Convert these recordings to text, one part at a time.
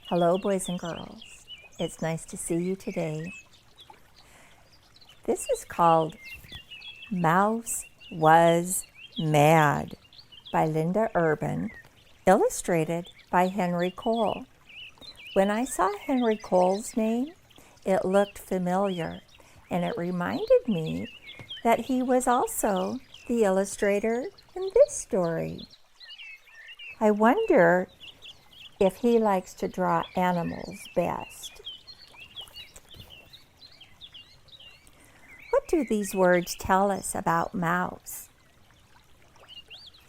Hello, boys and girls. It's nice to see you today. This is called Mouse Was Mad by Linda Urban, illustrated by Henry Cole. When I saw Henry Cole's name, it looked familiar, and it reminded me that he was also the illustrator in this story. I wonder if he likes to draw animals best. What do these words tell us about Mouse?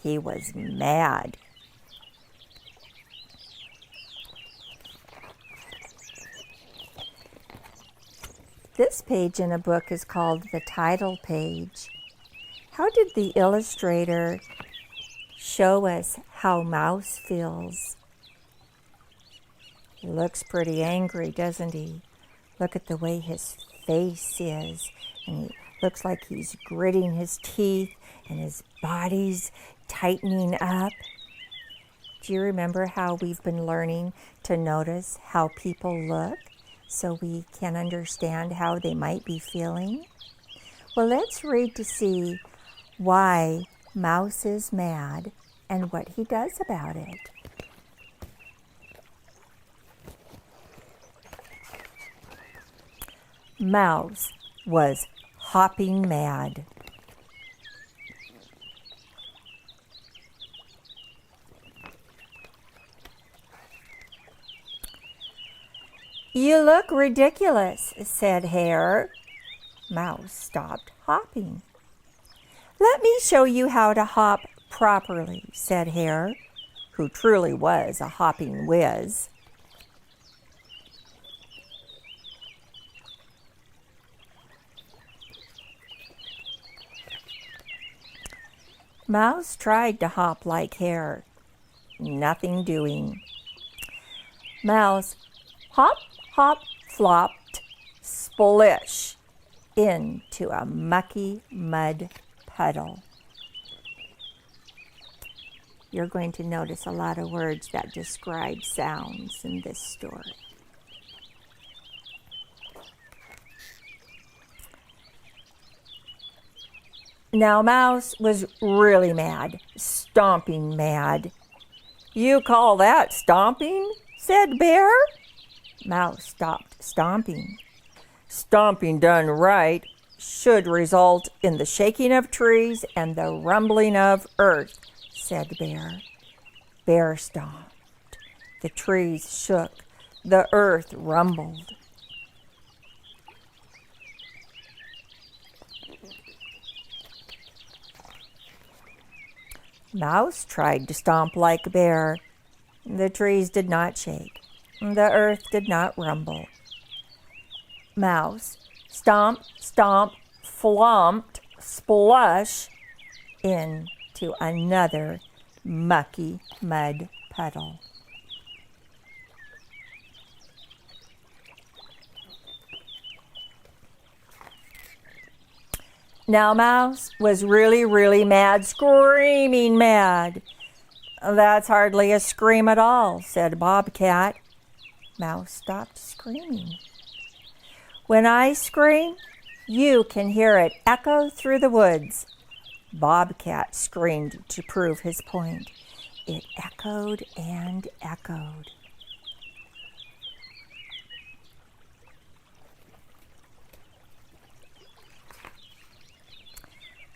He was mad. This page in a book is called the title page. How did the illustrator show us how Mouse feels? He looks pretty angry, doesn't he? Look at the way his face is, and he looks like he's gritting his teeth and his body's tightening up. Do you remember how we've been learning to notice how people look so we can understand how they might be feeling? Well, let's read to see why Mouse is mad and what he does about it. Mouse was hopping mad. You look ridiculous, said Hare. Mouse stopped hopping. Let me show you how to hop properly, said Hare, who truly was a hopping whiz. Mouse tried to hop like Hare. Nothing doing. Mouse hop, hop, flopped, splish, into a mucky mud puddle. You're going to notice a lot of words that describe sounds in this story. Now Mouse was really mad, stomping mad. You call that stomping? Said Bear. Mouse stopped stomping. Stomping done right should result in the shaking of trees and the rumbling of earth, said Bear. Bear stomped. The trees shook. The earth rumbled. Mouse tried to stomp like Bear. The trees did not shake. The earth did not rumble. Mouse stomp, stomp, flomped, splush into another mucky mud puddle. Now Mouse was really mad, screaming mad. That's hardly a scream at all, said Bobcat. Mouse stopped screaming. When I scream, you can hear it echo through the woods. Bobcat screamed to prove his point. It echoed and echoed.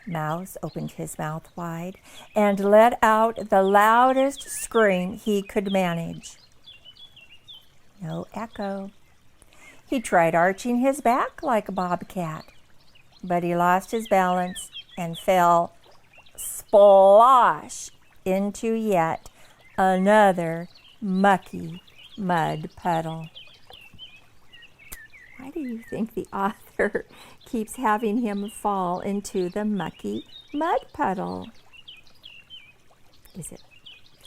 Mouse opened his mouth wide and let out the loudest scream he could manage. No echo. He tried arching his back like a bobcat, but he lost his balance and fell splosh into yet another mucky mud puddle. Why do you think the author keeps having him fall into the mucky mud puddle? Is it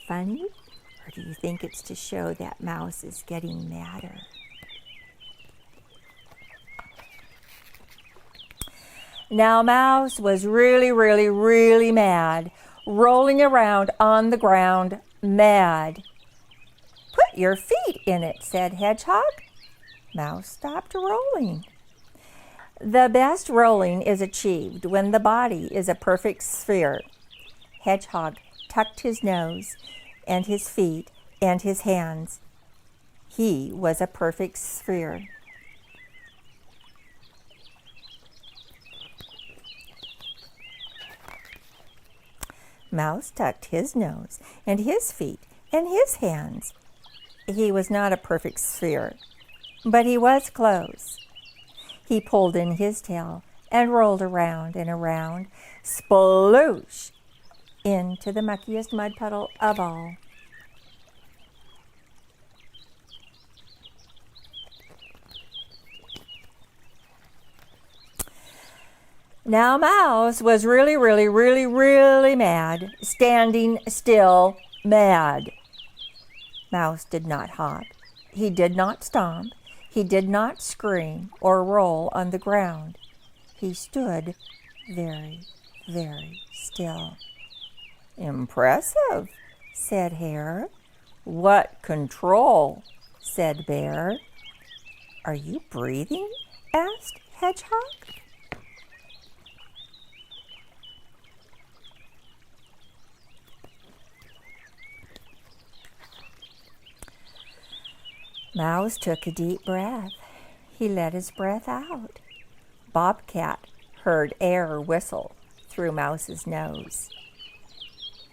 funny, or do you think it's to show that Mouse is getting madder? Now Mouse was really mad, rolling around on the ground, mad. Put Put your feet in it, said Hedgehog. Mouse stopped rolling. The best rolling is achieved when the body is a perfect sphere. Hedgehog tucked his nose and his feet and his hands. He was a perfect sphere. Mouse tucked his nose and his feet and his hands. He was not a perfect sphere, but he was close. He pulled in his tail and rolled around and around, sploosh, into the muckiest mud puddle of all. Now Mouse was really mad, standing still mad. Mouse did not hop. He did not stomp. He did not scream or roll on the ground. He stood very still. Impressive, said Hare. What control, said Bear. Are you breathing? Asked Hedgehog. Mouse took a deep breath. He let his breath out. Bobcat heard air whistle through Mouse's nose,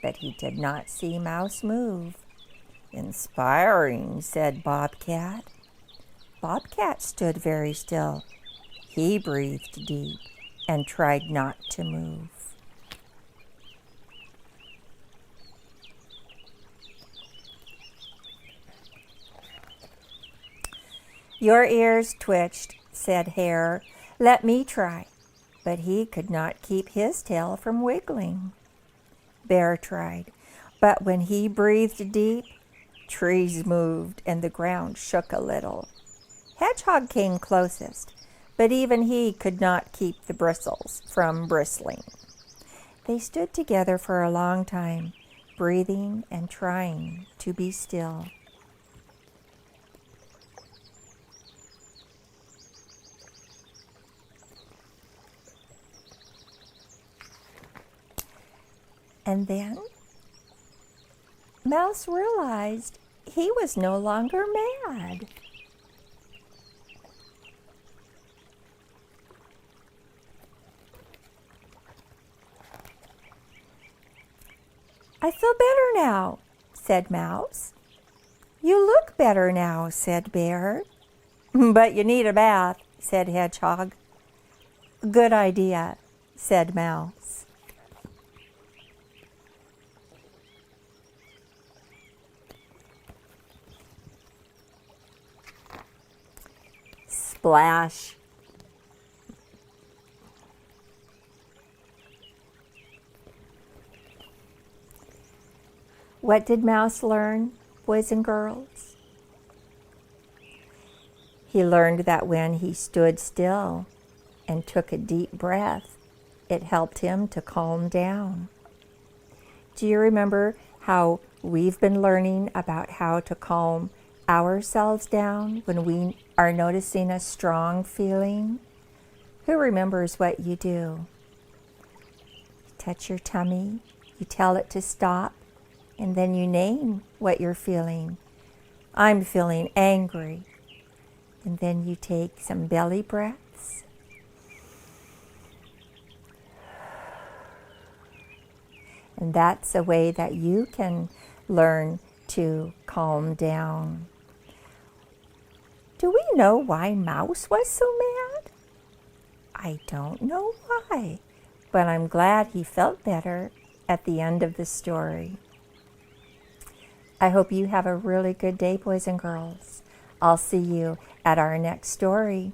but he did not see Mouse move. Inspiring, said Bobcat. Bobcat stood very still. He breathed deep and tried not to move. Your ears twitched, said Hare. Let me try. But he could not keep his tail from wiggling. Bear tried, but when he breathed deep, trees moved and the ground shook a little. Hedgehog came closest, but even he could not keep the bristles from bristling. They stood together for a long time, breathing and trying to be still. And then Mouse realized he was no longer mad. I feel better now, said Mouse. You look better now, said Bear. But you need a bath, said Hedgehog. Good idea, said Mouse. Splash. What did Mouse learn, boys and girls? He learned that when he stood still and took a deep breath, it helped him to calm down. Do you remember how we've been learning about how to calm ourselves down when we are noticing a strong feeling? Who remembers what you do? You touch your tummy, you tell it to stop, and then you name what you're feeling. I'm feeling angry. And then you take some belly breaths. And that's a way that you can learn to calm down. Do we know why Mouse was so mad? I don't know why, but I'm glad he felt better at the end of the story. I hope you have a really good day, boys and girls. I'll see you at our next story.